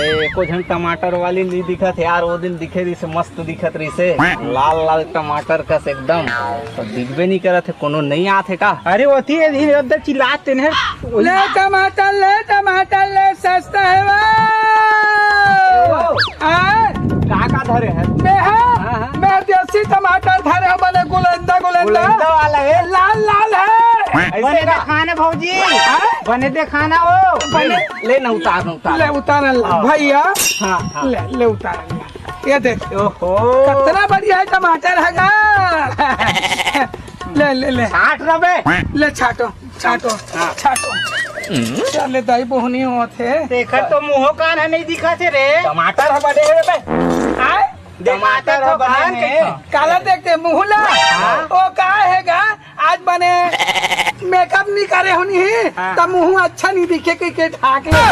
एको झन टमाटर वाली नहीं दिखत है यार, वो दिन दिखे रही से मस्त दिखत रही से लाल लाल टमाटर कस एकदम, तो दिखबे नहीं करत है, कोनो नहीं आत है का? अरे होती है धीरे उधर चिल्लाते हैं, ले टमाटर ले सस्ता है का धरे है? मैं देसी टमाटर धरे बने गुलंदा वाला है, लाल लाल है। बने दे खाना भौजी, बने दे खाना वो ले न उतार ले उतार भैया, हाँ ले उतार ये देख, ओहो कितना बढ़िया है टमाटर है। ले छाट रबे, ले छाटो चले दाई बोहनी होते देखा तो मुंह कान है नहीं दिखा थे रे, टमाटर है बड़े है बे, टमाटर है बने काला देखते मुहला वो का हैगा आज बने मेकअप नहीं करे होनी है तब मुंह अच्छा नहीं दिखे के ढाक ले